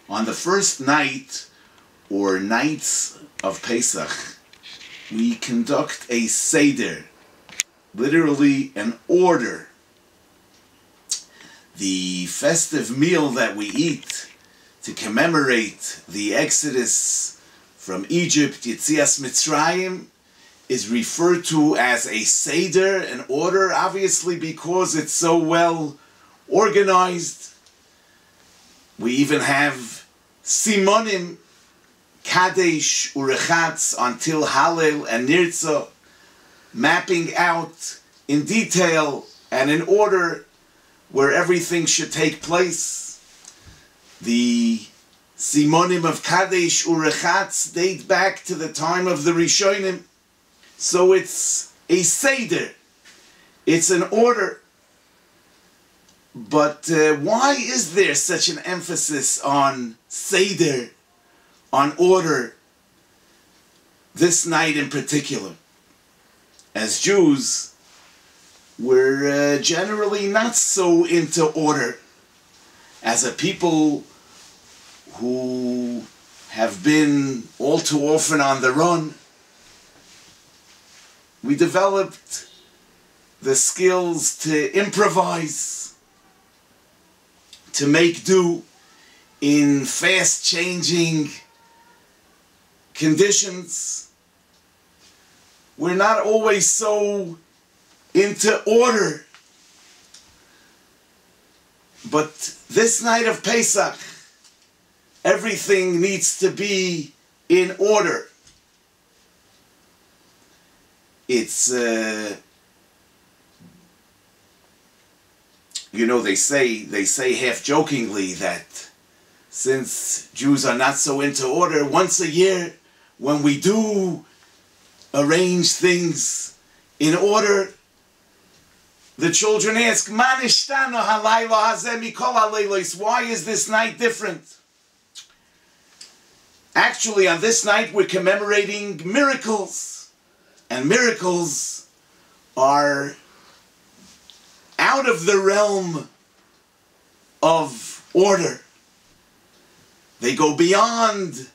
On the first night, or nights of Pesach, we conduct a SEDER, literally an order. The festive meal that we eat to commemorate the Exodus from Egypt, Yetzias Mitzrayim, is referred to as a SEDER, an order, obviously because it's so well organized. We even have Simonim, Kadesh, Urechatz, until Hallel and Nirtzah, mapping out in detail and in order where everything should take place. The Simonim of Kadesh, Urechatz date back to the time of the Rishonim. So it's a SEDER. It's an order. But why is there such an emphasis on SEDER, on order, this night in particular? As Jews, we're generally not so into order. As a people who have been all too often on the run, we developed the skills to improvise, to make do in fast-changing conditions. We're not always so into order. But this night of Pesach, everything needs to be in order. It's, you know, they say half-jokingly that since Jews are not so into order, once a year, when we do arrange things in order, the children ask, why is this night different? Actually, on this night, we're commemorating miracles. And miracles are out of the realm of order. They go beyond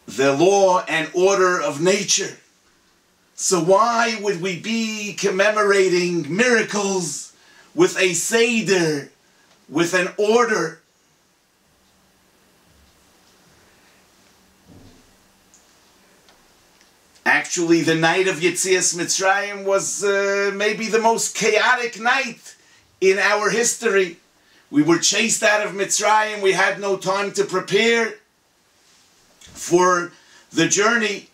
the law and order of nature. So why would we be commemorating miracles with a SEDER, with an order? Actually, the night of Yetzias Mitzrayim was maybe the most chaotic night in our history. We were chased out of Mitzrayim. We had no time to prepare for the journey.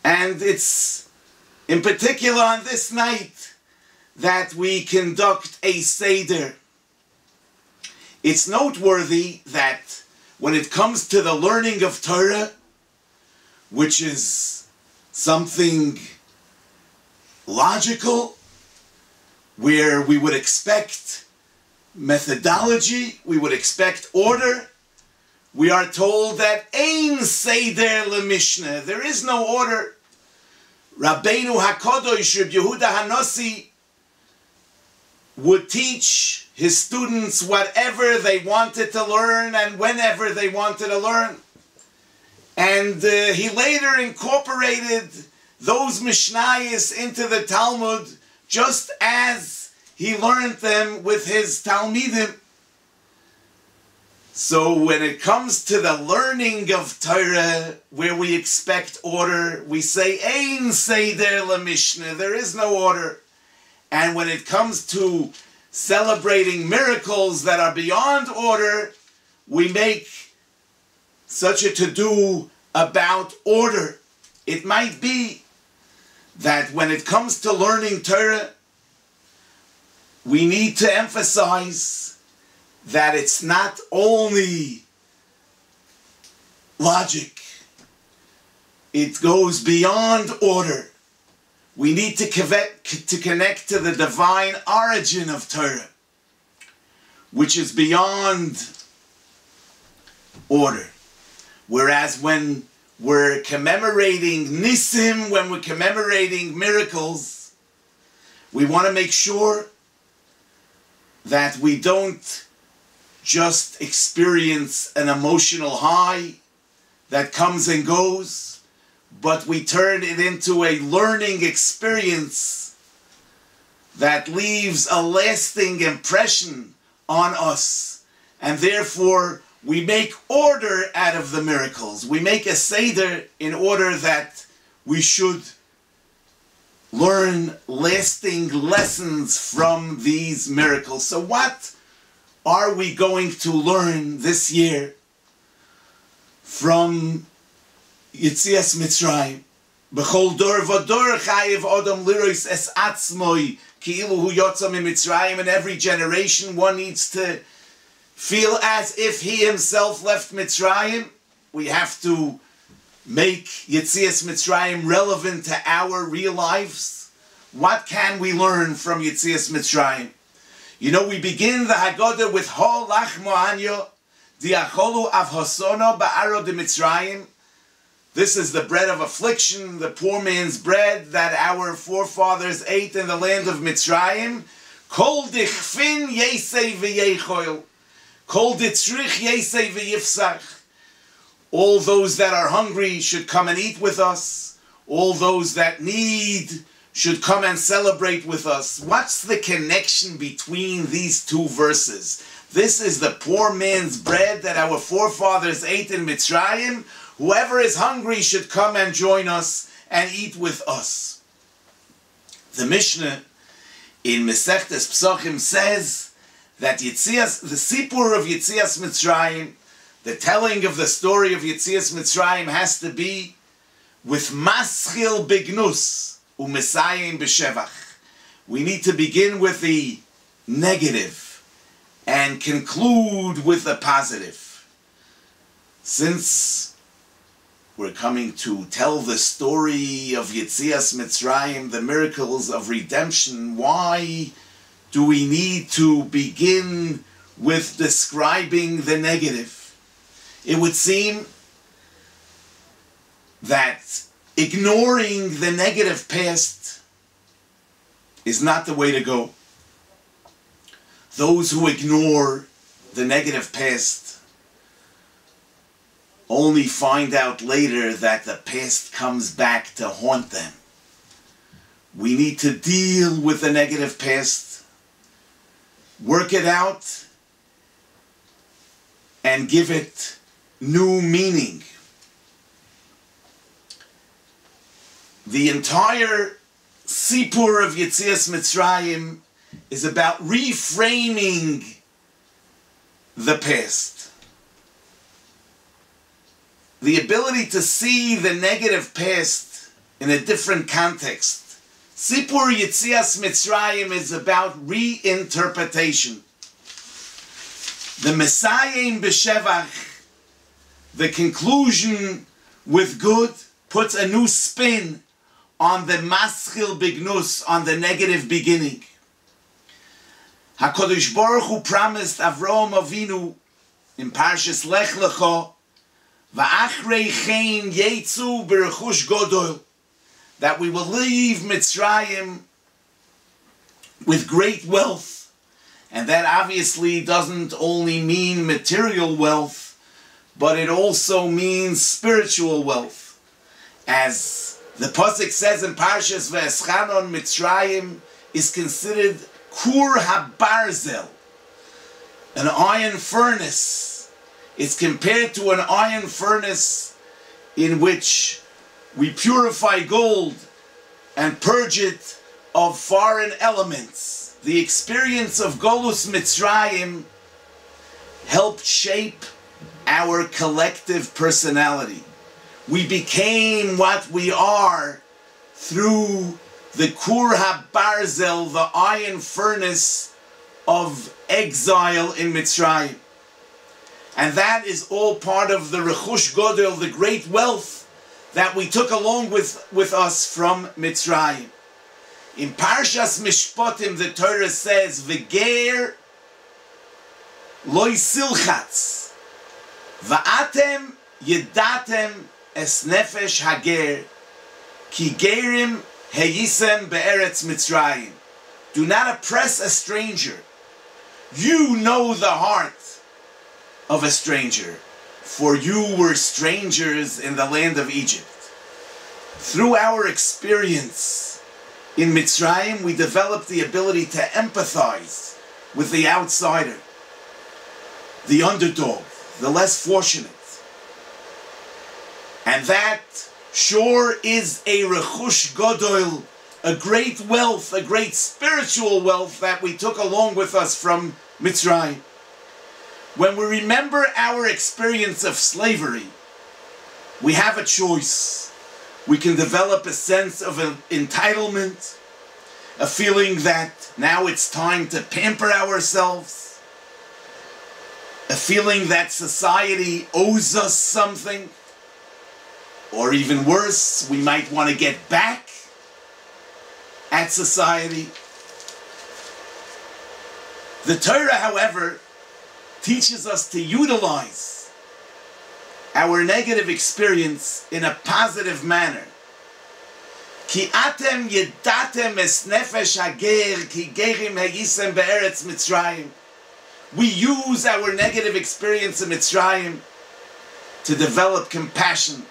And it's in particular on this night that we conduct a SEDER. It's noteworthy that when it comes to the learning of Torah, which is something logical, where we would expect methodology, we would expect order, we are told that Ein SEDER LeMishnah, there is no order. Rabbeinu HaKadosh, Rabbi Yehuda HaNasi, would teach his students whatever they wanted to learn and whenever they wanted to learn. And he later incorporated those Mishnayos into the Talmud just as he learned them with his Talmidim. So when it comes to the learning of Torah, where we expect order, we say, Ein SEDER LeMishnah, there is no order. And when it comes to celebrating miracles that are beyond order, we make such a to-do about order. It might be that when it comes to learning Torah, we need to emphasize that it's not only logic. It goes beyond order. We need to connect to the divine origin of Torah, which is beyond order. Whereas when we're commemorating Nisim, when we're commemorating miracles, we want to make sure that we don't just experience an emotional high that comes and goes, but we turn it into a learning experience that leaves a lasting impression on us, and therefore we make order out of the miracles. We make a SEDER in order that we should learn lasting lessons from these miracles. So what are we going to learn this year from Yetzias Mitzrayim? B'chol dor v'dor chayev odom liros es atzmoi ki'ilu hu yotza miMitzrayim. In every generation, one needs to feel as if he himself left Mitzrayim. We have to make Yetzias Mitzrayim relevant to our real lives. What can we learn from Yetzias Mitzrayim? You know, we begin the Haggadah with Ho lach mo'anyo diacholu av hosono ba'aro de Mitzrayim. This is the bread of affliction, the poor man's bread that our forefathers ate in the land of Mitzrayim. Kol dichfin yesei v'yechoil. Kol ditzrich yesei v'yifsach. All those that are hungry should come and eat with us. All those that need should come and celebrate with us. What's the connection between these two verses? This is the poor man's bread that our forefathers ate in Mitzrayim. Whoever is hungry should come and join us and eat with us. The Mishnah in Masechtes Pesachim says that the Sipur of Yetzias Mitzrayim, the telling of the story of Yetzias Mitzrayim, has to be with Maschil Bignus Umesayim B'Shevach. We need to begin with the negative and conclude with the positive. Since we're coming to tell the story of Yetzias Mitzrayim, the miracles of redemption, why do we need to begin with describing the negative? It would seem that ignoring the negative past is not the way to go. Those who ignore the negative past only find out later that the past comes back to haunt them. We need to deal with the negative past, work it out, and give it new meaning. The entire Sipur of Yetzias Mitzrayim is about reframing the past. The ability to see the negative past in a different context. Sipur Yetzias Mitzrayim is about reinterpretation. The Mesayim B'Shevach, the conclusion with good, puts a new spin on the Maschil Bignus, on the negative beginning. HaKadosh Baruch Hu promised Avraham Avinu in Parshas Lech Lecha, Va'achrei chen yetzu b'rechush godol, that we will leave Mitzrayim with great wealth. And that obviously doesn't only mean material wealth, but it also means spiritual wealth. As the Pasuk says in Parshas V'eschanon, Mitzrayim is considered Kur HaBarzel, an iron furnace. It's compared to an iron furnace in which we purify gold and purge it of foreign elements. The experience of Golus Mitzrayim helped shape our collective personality. We became what we are through the Kur HaBarzel, the iron furnace of exile in Mitzrayim. And that is all part of the Rechush Godel, the great wealth that we took along with us from Mitzrayim. In Parshas Mishpatim, the Torah says, V'ger loy silchatz, va'atem yedatem es nefesh hager, ki gerim heyisem be'eretz Mitzrayim. Do not oppress a stranger. You know the heart of a stranger, for you were strangers in the land of Egypt. Through our experience in Mitzrayim, we developed the ability to empathize with the outsider, the underdog, the less fortunate. And that sure is a rechush gadol, a great wealth, a great spiritual wealth that we took along with us from Mitzrayim. When we remember our experience of slavery, we have a choice. We can develop a sense of entitlement, a feeling that now it's time to pamper ourselves, a feeling that society owes us something, or even worse, we might want to get back at society. The Torah, however, teaches us to utilize our negative experience in a positive manner. Ki atem yedatem es nefesh hager ki gerim hayisem be'eretz Mitzrayim. We use our negative experience in Mitzrayim to develop compassion,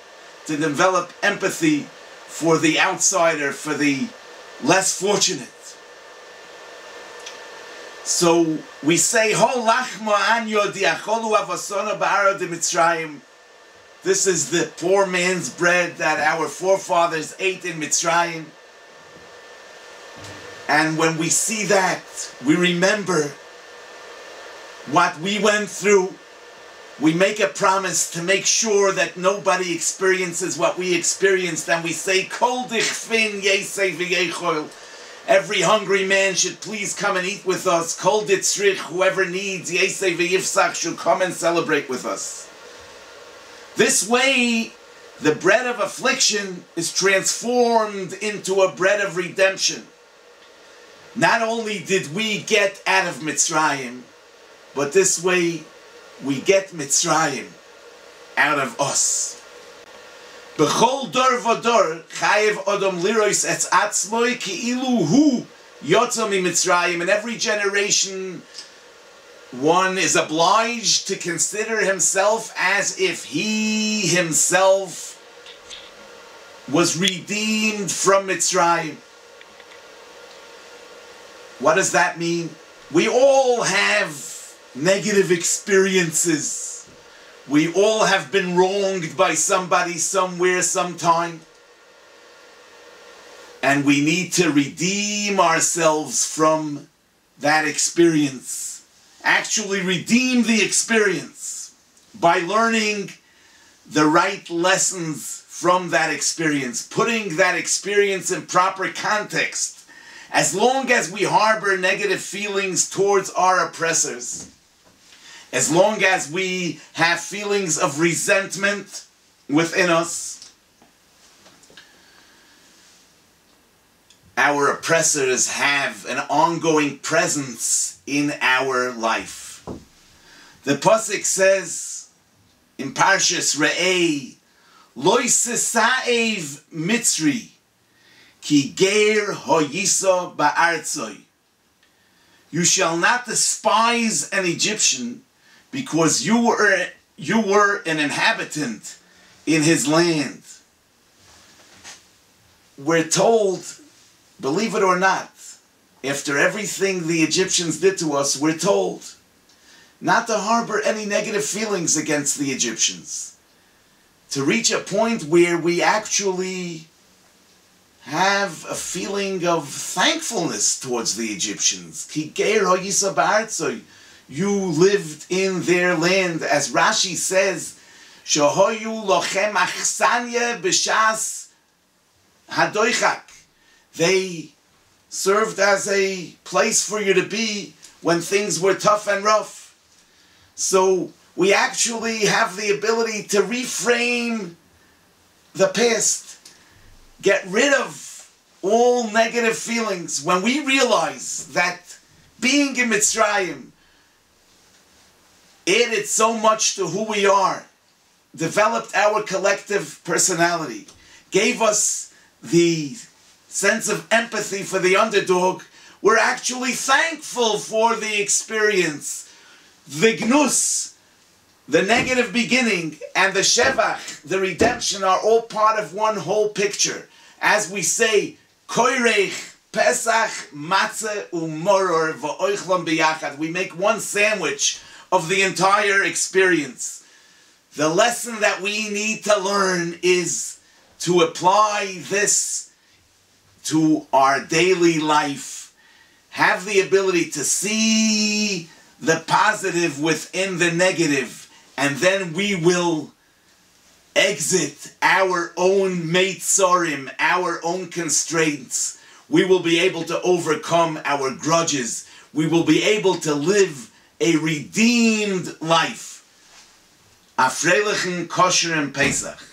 to develop empathy for the outsider, for the less fortunate. So we say, Ho lachmo anyo diacholu avosona ba'ara de Mitzrayim. This is the poor man's bread that our forefathers ate in Mitzrayim. And when we see that, we remember what we went through. We make a promise to make sure that nobody experiences what we experienced, and we say, Kol dichfin yesei v'yechol. Every hungry man should please come and eat with us. Kol ditzrich, whoever needs, yesei v'yifsach, should come and celebrate with us. This way, the bread of affliction is transformed into a bread of redemption. Not only did we get out of Mitzrayim, but this way, we get Mitzrayim out of us. B'chol dor v'dor chayev odom lirois etz atzmoi ki'ilu hu yotza mi Mitzrayim. In every generation, one is obliged to consider himself as if he himself was redeemed from Mitzrayim. What does that mean? We all have negative experiences. We all have been wronged by somebody, somewhere, sometime. And we need to redeem ourselves from that experience. Actually redeem the experience by learning the right lessons from that experience, putting that experience in proper context. As long as we harbor negative feelings towards our oppressors, as long as we have feelings of resentment within us, our oppressors have an ongoing presence in our life. The Pasuk says in Parshas Re'eh, Lo sisa'ev Mitzri, ki ger hoyisa ba'artzoi. You shall not despise an Egyptian, because you were an inhabitant in his land. We're told, believe it or not, after everything the Egyptians did to us, we're told not to harbor any negative feelings against the Egyptians. To reach a point where we actually have a feeling of thankfulness towards the Egyptians. Ki ger hoyisa ba'artzoi. You lived in their land, as Rashi says, Shohoyu lochem achsanya b'shas hadoichak. They served as a place for you to be when things were tough and rough. So we actually have the ability to reframe the past, get rid of all negative feelings. When we realize that being in Mitzrayim added so much to who we are, developed our collective personality, gave us the sense of empathy for the underdog, we're actually thankful for the experience. The gnus, The negative beginning and the Shevach, the redemption, are all part of one whole picture. As we say, Koirech, Pesach, Matzah, Umoror, V'oichlam biyachad. We make one sandwich of the entire experience. The lesson that we need to learn is to apply this to our daily life. Have the ability to see the positive within the negative. And then we will exit our own meitzorim, our own constraints. We will be able to overcome our grudges. We will be able to live a redeemed life. A freilichen kosher Pesach.